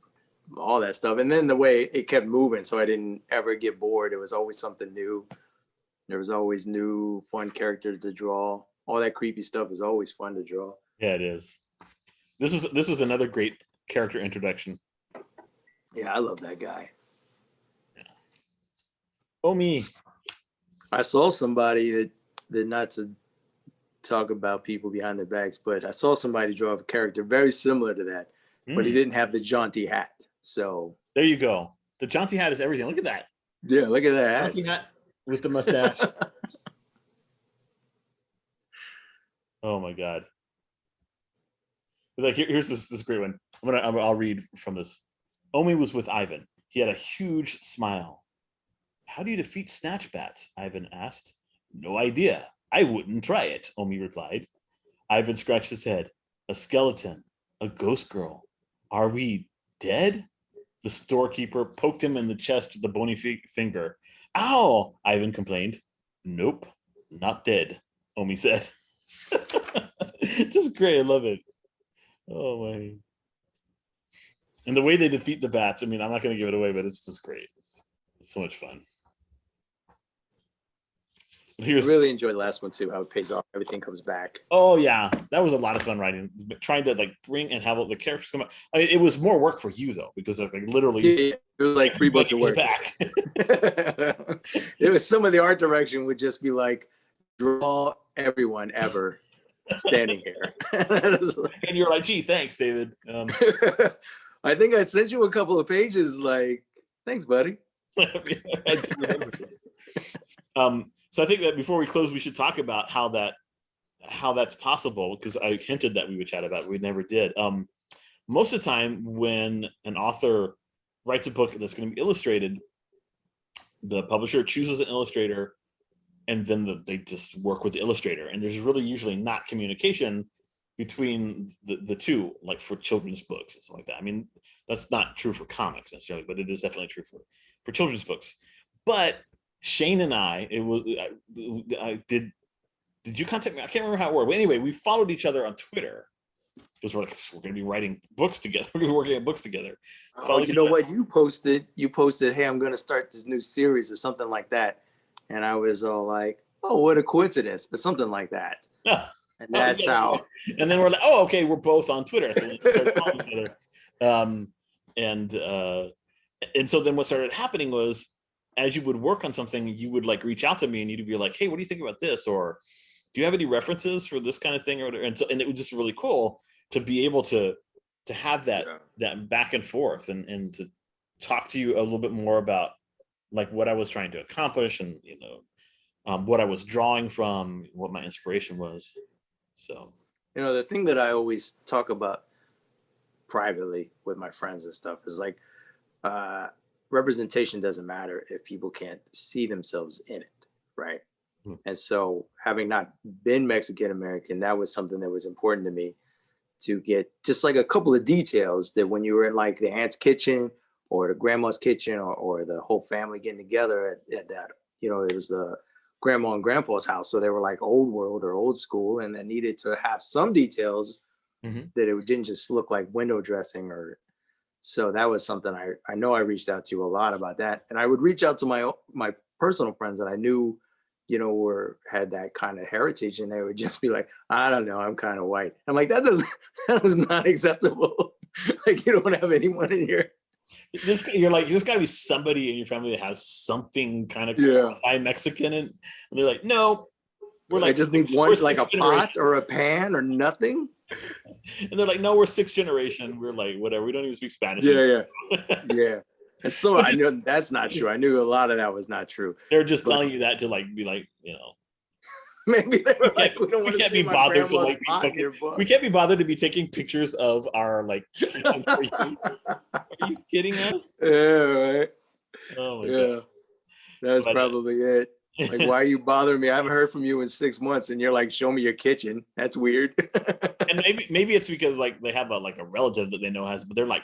all that stuff. And then the way it kept moving, so I didn't ever get bored. It was always something new. There was always new, fun characters to draw. All that creepy stuff is always fun to draw. Yeah, it is. This is another great character introduction. Yeah, I love that guy. Yeah. Oh me. I saw somebody that not to talk about people behind their backs, but I saw somebody draw a character very similar to that, but he didn't have the jaunty hat. So there you go. The jaunty hat is everything. Look at that. Yeah, look at that. Jaunty hat with the mustache. Oh my God. Like here's this great one. I'll read from this. Omi was with Ivan. He had a huge smile. How do you defeat snatch bats? Ivan asked. No idea. I wouldn't try it, Omi replied. Ivan scratched his head. A skeleton. A ghost girl. Are we dead? The storekeeper poked him in the chest with a bony finger. Ow! Ivan complained. Nope, not dead, Omi said. Just great. I love it. Oh my. And the way they defeat the bats, I mean, I'm not going to give it away, but it's just great. It's so much fun. I really enjoyed the last one too, how it pays off, everything comes back. Oh yeah, that was a lot of fun writing, trying to like bring and have the characters come out. I mean, it was more work for you though, because of like literally it was like 3 books of work back. It was, some of the art direction would just be like, draw everyone ever standing here. And you're like, gee, thanks, David. I think I sent you a couple of pages like, thanks, buddy. I do remember this. So I think that before we close, we should talk about how that's possible, because I hinted that we would chat about it. We never did. Most of the time when an author writes a book that's going to be illustrated, the publisher chooses an illustrator, and then they just work with the illustrator. And there's really usually not communication between the two, like for children's books and stuff like that. I mean, that's not true for comics necessarily, but it is definitely true for children's books. But Shane and I did you contact me? I can't remember how it worked. But anyway, we followed each other on Twitter because we're going to be writing books together. We're going to be working on books together. Oh, you know what? You posted, hey, I'm going to start this new series or something like that. And I was all like, oh, what a coincidence, but something like that. And that's how. And then we're like, oh, okay, we're both on Twitter. So we started following each other. And so then what started happening was, as you would work on something, you would like reach out to me and you'd be like, hey, what do you think about this? Or do you have any references for this kind of thing? Or whatever. And it was just really cool to be able to have that back and forth and to talk to you a little bit more about like what I was trying to accomplish and, you know, what I was drawing from, what my inspiration was. So, you know, the thing that I always talk about privately with my friends and stuff is like, representation doesn't matter if people can't see themselves in it, right? And so having not been Mexican American, that was something that was important to me, to get just like a couple of details that when you were in like the aunt's kitchen or the grandma's kitchen or the whole family getting together at that, you know, it was the grandma and grandpa's house. So they were like old world or old school, and they needed to have some details that it didn't just look like window dressing or. So that was something I know I reached out to you a lot about that. And I would reach out to my personal friends that I knew, you know, had that kind of heritage, and they would just be like, I don't know, I'm kind of white. I'm like, that is not acceptable. Like, you don't have anyone in here. You're like, there's got to be somebody in your family that has something kind of Mexican, and they're like, no, we're like, I just need one, like a pot or a pan or nothing. And they're like, no, we're 6th generation. We're like, whatever. We don't even speak Spanish. Yeah. And so I knew that's not true. I knew a lot of that was not true. They're just telling you that to like be like, you know. Maybe they were like, we don't want to see my grandma's pot in your book. We can't be bothered to be taking pictures of our like. Are you kidding us? Yeah, right. Oh my God. That's probably it. Like, why are you bothering me? I haven't heard from you in 6 months, and you're like, show me your kitchen. That's weird. And maybe it's because like they have a relative that they know has, but they're like,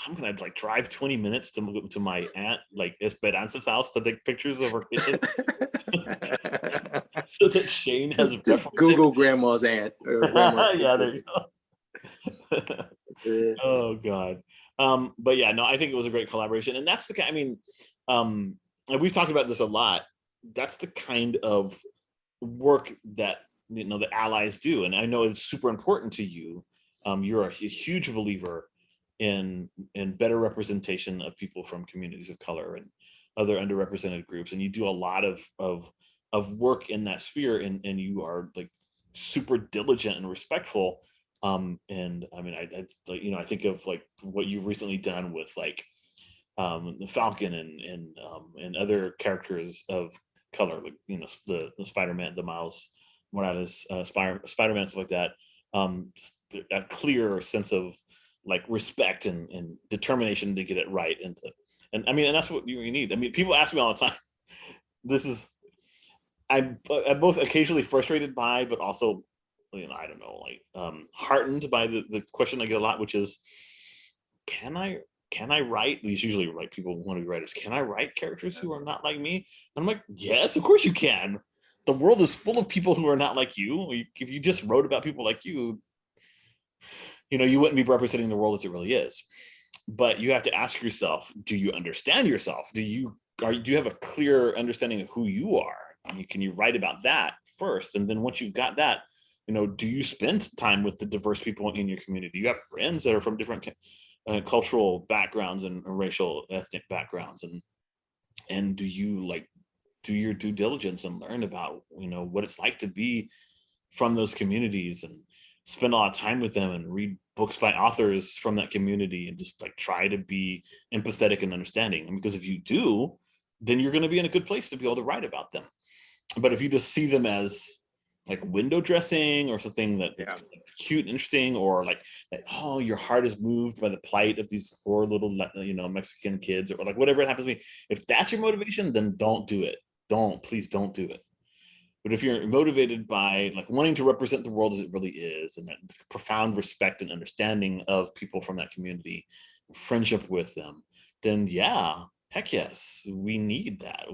I'm gonna like drive 20 minutes to my aunt like Esperanza's house to take pictures of her kitchen, so that Shane has just Google grandma's aunt. Or grandma's yeah, there you go. Oh God. But yeah, no, I think it was a great collaboration, and that's the kind. I mean, and we've talked about this a lot. That's the kind of work that, you know, the allies do, and I know it's super important to you. You're a huge believer in better representation of people from communities of color and other underrepresented groups, and you do a lot of work in that sphere, and you are like super diligent and respectful. And I mean, I you know, I think of like what you've recently done with like the Falcon and other characters of color, like, you know, the Spider-Man, the Miles Morales, Spider-Man, stuff like that. A clear sense of like respect and determination to get it right, and I mean, and that's what you need. I mean, people ask me all the time. This is I'm both occasionally frustrated by, but also, I don't know, like heartened by the question I get a lot, which is, can I write? These usually write people want to be writers. Can I write characters who are not like me? And I'm like, yes, of course you can. The world is full of people who are not like you. If you just wrote about people like you, you wouldn't be representing the world as it really is. But you have to ask yourself, do you understand yourself? Do you have a clear understanding of who you are? I mean, can you write about that first? And then once you've got that, do you spend time with the diverse people in your community? Do you have friends that are from different cultural backgrounds and racial ethnic backgrounds? And do you do your due diligence and learn about, what it's like to be from those communities, and spend a lot of time with them and read books by authors from that community, and just try to be empathetic and understanding. And because if you do, then you're going to be in a good place to be able to write about them. But if you just see them as window dressing or something that's cute and interesting, or like, oh, your heart is moved by the plight of these poor little Mexican kids, or whatever it happens to be, if that's your motivation, then don't do it. Please don't do it. But if you're motivated by wanting to represent the world as it really is, and that profound respect and understanding of people from that community, friendship with them, then yeah, heck yes, we need that.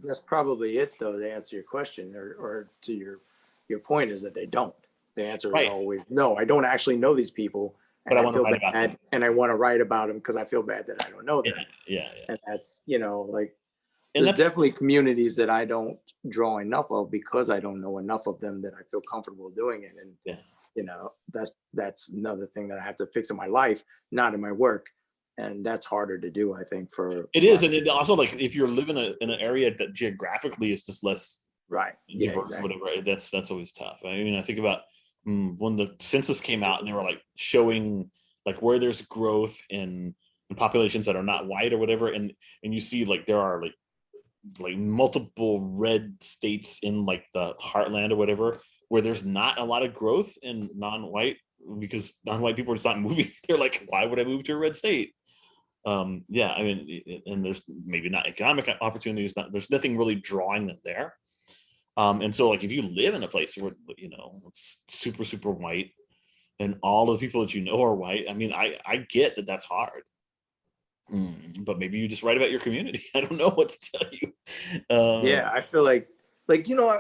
That's probably it, though, to answer your question, or to your point, is that they don't. The answer is always no. I don't actually know these people, but I want to write about them, and I want to write about them because I feel bad that I don't know them. Yeah. And that's there's definitely communities that I don't draw enough of because I don't know enough of them that I feel comfortable doing it. And that's another thing that I have to fix in my life, not in my work. And that's harder to do, I think, for it is. And it also, if you're living in an area that geographically is just less diverse, exactly. Whatever, that's always tough. I mean, I think about when the census came out and they were showing where there's growth in populations that are not white or whatever, and you see there are multiple red states in the heartland or whatever, where there's not a lot of growth in non-white, because non-white people are just not moving. They're why would I move to a red state? I mean, and there's maybe not economic opportunities, there's nothing really drawing them there. And so if you live in a place where it's super, super white, and all of the people that are white, I mean, I get that that's hard. But maybe you just write about your community. I don't know what to tell you. Yeah, I feel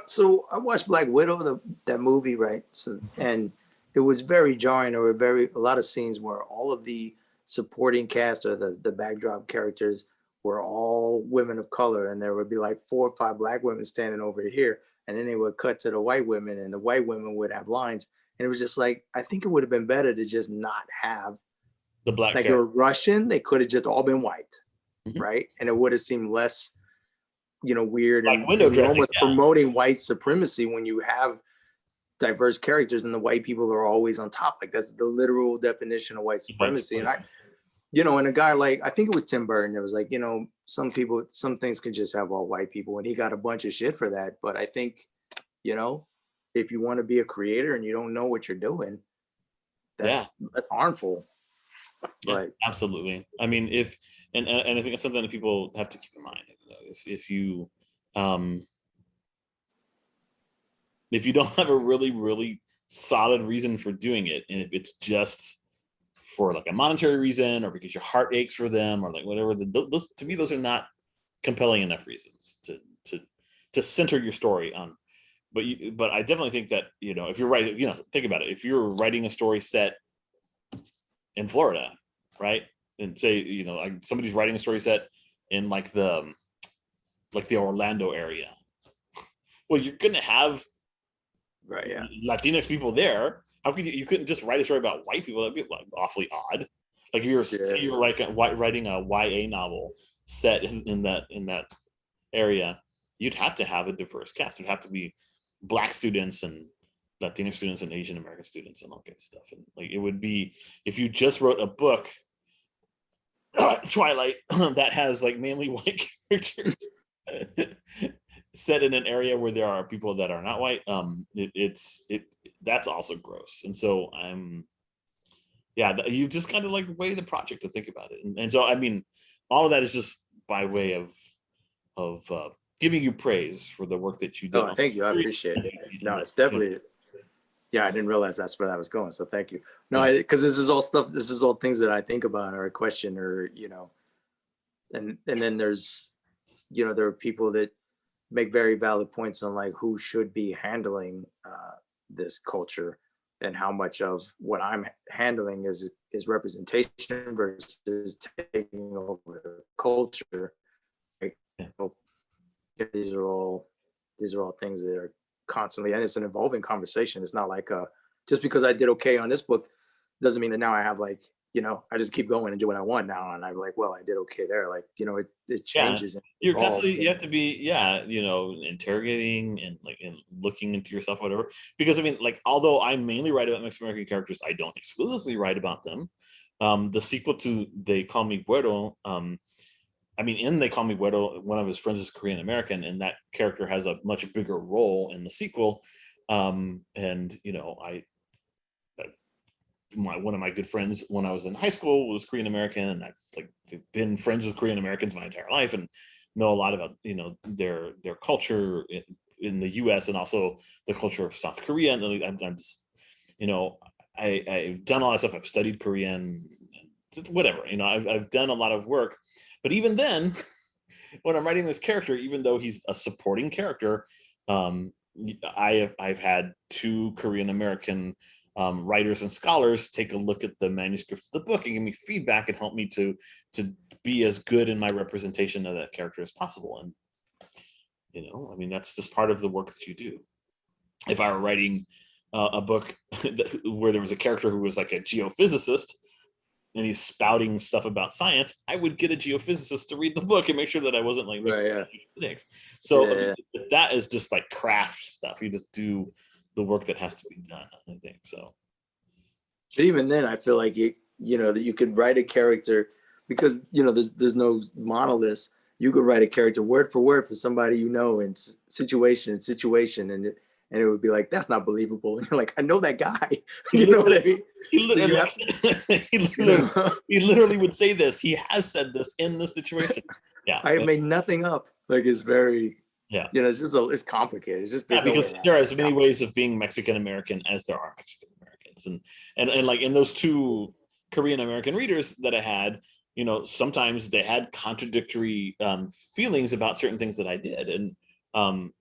so I watched Black Widow, that movie, right? So, and it was very jarring. There were a lot of scenes where all of the supporting cast, or the backdrop characters, were all women of color, and there would be 4 or 5 Black women standing over here, and then they would cut to the white women, and the white women would have lines, and it was just I think it would have been better to just not have the Black they were Russian. They could have just all been white, right? And it would have seemed less, weird, and window dressing, almost promoting white supremacy when you have diverse characters and the white people are always on top. That's the literal definition of white supremacy. And and a guy I think it was Tim Burton, it was some things can just have all white people, and he got a bunch of shit for that. But I think, if you want to be a creator and you don't know what you're doing, that's harmful. Yeah, absolutely. I mean, and I think it's something that people have to keep in mind. If you don't have a really, really solid reason for doing it, and if it's just for a monetary reason, or because your heart aches for them, or whatever, those, to me, those are not compelling enough reasons to center your story on. But I definitely think that if you're writing, think about it. If you're writing a story set in Florida, right, and say somebody's writing a story set in the Orlando area, well, you're gonna have Latinx people there. How could you couldn't just write a story about white people? That'd be awfully odd. If you're writing a YA novel set in that area, you'd have to have a diverse cast. It'd have to be Black students and Latino students and Asian American students and all kind of stuff. And it would be, if you just wrote a book, Twilight, that has mainly white characters, set in an area where there are people that are not white, that's also gross. And so you just kind of like weigh the project to think about it. And so, I mean, all of that is just by way of giving you praise for the work that you did. Oh, thank you. I appreciate it. No, it's definitely, I didn't realize that's where that was going. So thank you. No, because this is all things that I think about or I question or, and then there's, there are people that make very valid points on like who should be handling this culture and how much of what I'm handling is representation versus taking over the culture. Like, these are all things that are constantly, and it's an evolving conversation. It's not like just because I did okay on this book doesn't mean that now I have like, I just keep going and do what I want now. And I'm like, well, I did okay there. Like, it changes. And you're constantly, you have to be, interrogating and like, and looking into yourself, whatever. Because I mean, like, although I mainly write about Mexican American characters, I don't exclusively write about them. The sequel to They Call Me Güero, in They Call Me Güero, one of his friends is Korean American, and that character has a much bigger role in the sequel. One of my good friends when I was in high school was Korean American, and I've like been friends with Korean Americans my entire life and know a lot about their culture in the U.S. and also the culture of South Korea. And I'm just I've done a lot of stuff. I've studied Korean, whatever. I've done a lot of work, but even then, when I'm writing this character, even though he's a supporting character, I've had 2 Korean American writers and scholars take a look at the manuscript of the book and give me feedback and help me to be as good in my representation of that character as possible. And that's just part of the work that you do. If I were writing a book where there was a character who was like a geophysicist and he's spouting stuff about science, I would get a geophysicist to read the book and make sure that I wasn't like making mistakes. So that is just like craft stuff. You just do the work that has to be done, I think. So even then I feel like that you could write a character because there's no monoliths. You could write a character word for word for somebody in situation and it would be like, that's not believable. And you're like, I know that guy. You know what I mean? He literally would say this. He has said this in this situation. Yeah. I made nothing up. Like, it's very it's just it's complicated. It's just because there are as many ways of being Mexican American as there are Mexican Americans, and like in those 2 Korean American readers that I had, sometimes they had contradictory feelings about certain things that I did, and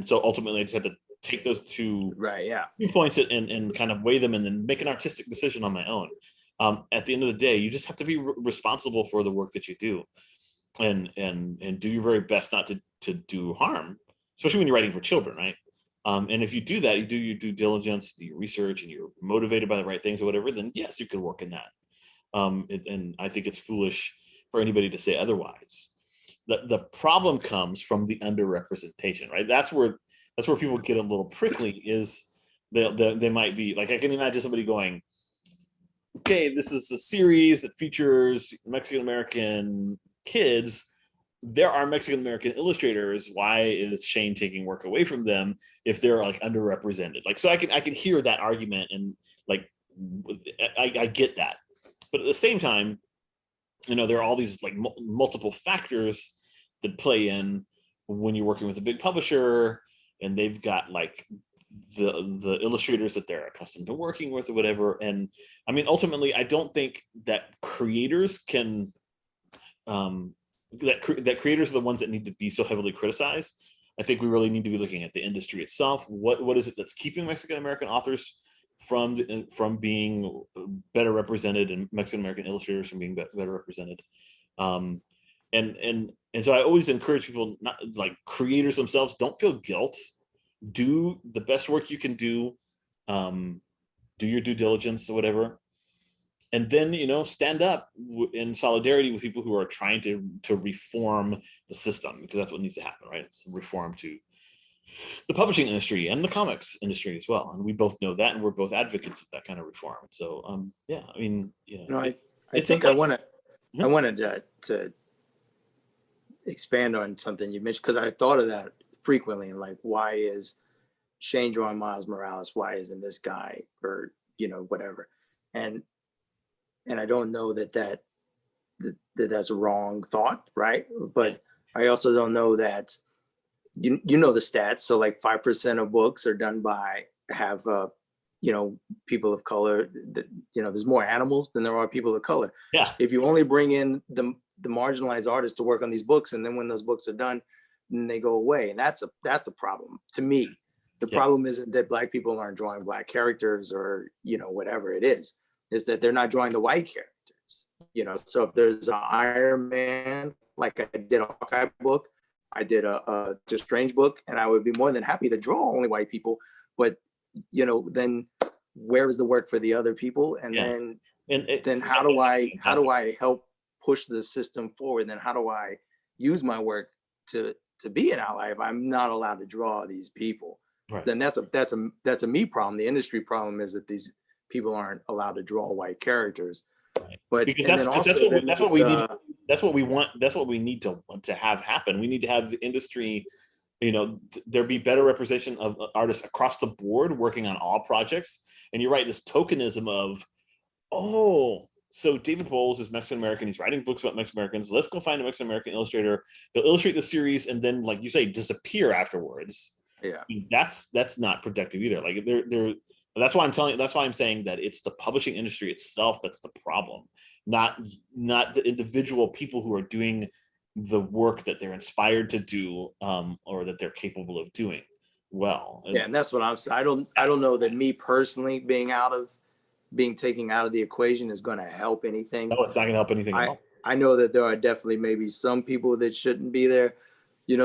so ultimately I just had to take those 2 points and kind of weigh them and then make an artistic decision on my own. At the end of the day, you just have to be responsible for the work that you do, and do your very best not to do harm, especially when you're writing for children, right? And if you do that, you do your due diligence, do your research, and you're motivated by the right things or whatever, then yes, you can work in that. And I think it's foolish for anybody to say otherwise. The problem comes from the underrepresentation, right? That's where people get a little prickly. Is they might be like, I can imagine somebody going, okay, this is a series that features Mexican American kids. There are Mexican American illustrators. Why is Shane taking work away from them if they're like underrepresented? Like, so I can hear that argument, and like I get that, but at the same time, there are all these like multiple factors that play in when you're working with a big publisher, and they've got like the illustrators that they're accustomed to working with or whatever. And ultimately, I don't think that creators can that creators are the ones that need to be so heavily criticized. I think we really need to be looking at the industry itself. What is it that's keeping Mexican American authors from being better represented, and Mexican American illustrators from being better represented? And so I always encourage people, not like creators themselves, don't feel guilt. Do the best work you can do. Do your due diligence or whatever. And then, stand up in solidarity with people who are trying to reform the system, because that's what needs to happen, right? It's reform to the publishing industry and the comics industry as well. And we both know that, and we're both advocates of that kind of reform. So, I think I wanted to expand on something you mentioned, because I thought of that frequently, and like, why is Shane drawing Miles Morales? Why isn't this guy, or whatever? And I don't know that's a wrong thought, right? But I also don't know that you know the stats. So like 5% of books are done by people of color. There's more animals than there are people of color. Yeah. If you only bring in the marginalized artists to work on these books, and then when those books are done, then they go away, and that's the problem to me. The problem isn't that Black people aren't drawing Black characters, or whatever it is that they're not drawing the white characters. So if there's an Iron Man, like I did a Hawkeye book, I did a Just Strange book, and I would be more than happy to draw only white people. But then where is the work for the other people? And then how do I help push the system forward? Then how do I use my work to be an ally if I'm not allowed to draw these people? Right. Then that's a me problem. The industry problem is that these people aren't allowed to draw white characters. Right. But because that's what we need. That's what we want. That's what we need to have happen. We need to have the industry, there be better representation of artists across the board working on all projects. And you're right, this tokenism of, so David FOWLS is Mexican American. He's writing books about Mexican Americans. Let's go find a Mexican American illustrator. He'll illustrate the series and then, like you say, disappear afterwards. Yeah, that's not productive either. Like that's why I'm saying that it's the publishing industry itself that's the problem, not the individual people who are doing the work that they're inspired to do, or that they're capable of doing well. Yeah, and that's what I'm saying. I don't know that me personally being taken out of the equation is going to help anything. No, it's not going to help anything at all. I know that there are definitely maybe some people that shouldn't be there,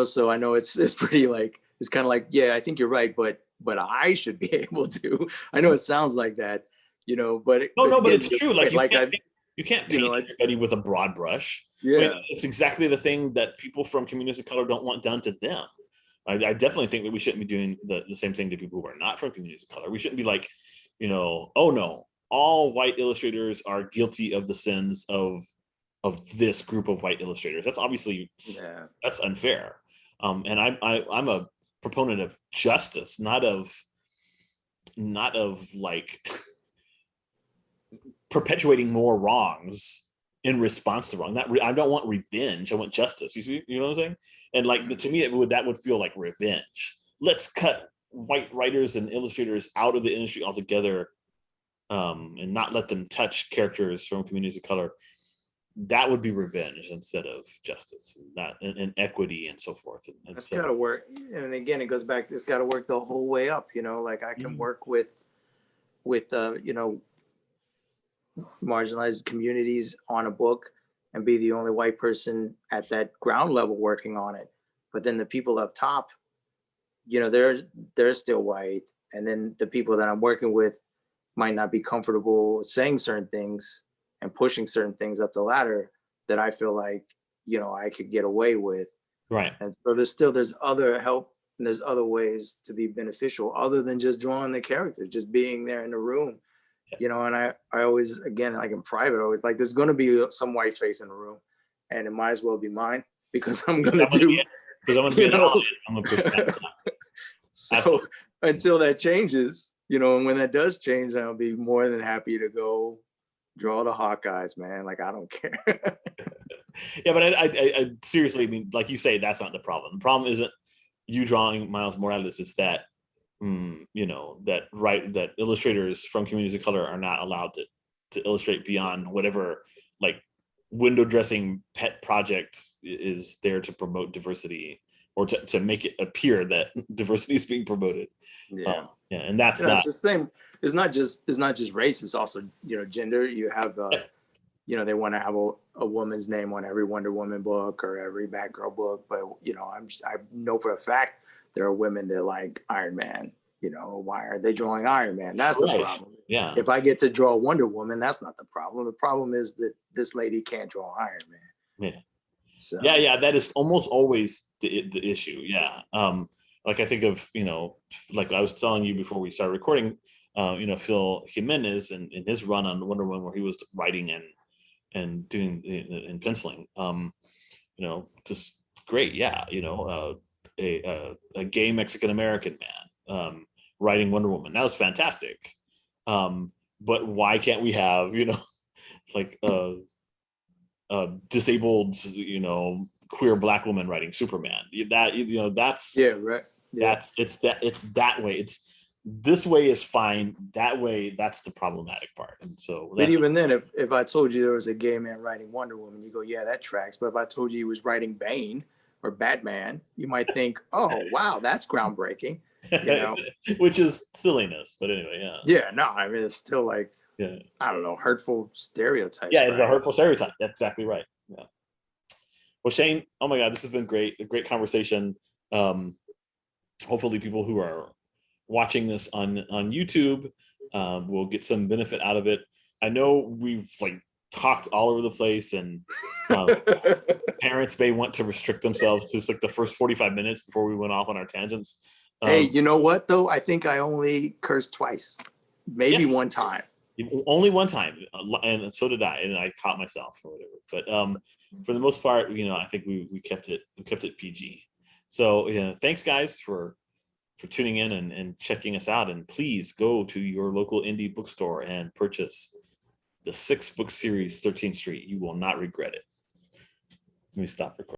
so I know it's pretty like, it's kind of like, yeah, I think you're right, but I should be able to. I know it sounds like that, but it's true. You can't paint everybody with a broad brush. Yeah, I mean, it's exactly the thing that people from communities of color don't want done to them. I definitely think that we shouldn't be doing the same thing to people who are not from communities of color. We shouldn't be like, oh no, all white illustrators are guilty of the sins of this group of white illustrators. That's obviously that's unfair. And I'm a proponent of justice, not of like perpetuating more wrongs in response to wrong. I don't want revenge. I want justice. You know what I'm saying? And like to me, that would feel like revenge. Let's cut white writers and illustrators out of the industry altogether, and not let them touch characters from communities of color. That would be revenge instead of justice, and equity and so forth. And it's got to work. And again, it goes back. It's got to work the whole way up. Like I can work with marginalized communities on a book and be the only white person at that ground level working on it. But then the people up top, they're still white. And then the people that I'm working with might not be comfortable saying certain things and pushing certain things up the ladder that I feel like, I could get away with. Right. And so there's other help, and there's other ways to be beneficial other than just drawing the characters, just being there in the room. And I always, again, like in private, always like, there's going to be some white face in the room, and it might as well be mine, because I'm going to do, I'm gonna so until that changes, and when that does change, I'll be more than happy to go draw the Hawkeyes, man. Like, I don't care. Yeah, but I seriously, like you say, that's not the problem. The problem isn't you drawing Miles Morales. It's that that illustrators from communities of color are not allowed to illustrate beyond whatever like window dressing pet project is there to promote diversity, or to make it appear that diversity is being promoted. And that's not, it's the same. It's not just race. It's also gender. You have they want to have a woman's name on every Wonder Woman book or every Batgirl book, but I know for a fact there are women that like Iron Man. Why are they drawing Iron Man? That's the problem. Yeah. If I get to draw Wonder Woman, that's not the problem. The problem is that this lady can't draw Iron Man. Yeah. So. Yeah. That is almost always the issue. Yeah. Like I think of, like I was telling you before we started recording, Phil Jimenez and his run on Wonder Woman, where he was writing and doing and penciling, just great. Yeah. a gay Mexican American man writing Wonder Woman. That was fantastic. But why can't we have, you know, like disabled, you know, queer Black woman writing Superman? That, you know, that's right. Yeah. it's that way. It's this way is fine. That way, that's the problematic part. And so, But even then, if I told you there was a gay man writing Wonder Woman, you go, yeah, that tracks. But if I told you he was writing Bane or Batman, you might think, oh, wow, that's groundbreaking. You know, which is silliness. But anyway, yeah. Yeah, no, I mean, it's still like, Yeah. I don't know, hurtful stereotypes. Yeah, it's right? a hurtful stereotype. That's exactly right. Yeah. Well, Shane, oh my God, this has been great. A great conversation. Hopefully people who are watching this on YouTube will get some benefit out of it. I know we've like talked all over the place, and parents may want to restrict themselves to like the first 45 minutes before we went off on our tangents. Hey, you know what though? I think I only cursed twice, maybe yes. one time. Only one time, and so did I, and I caught myself or whatever. But for the most part, you know, I think we kept it PG. So yeah, thanks guys for tuning in and checking us out. And please go to your local indie bookstore and purchase the 6-book series 13th Street. You will not regret it. Let me stop recording.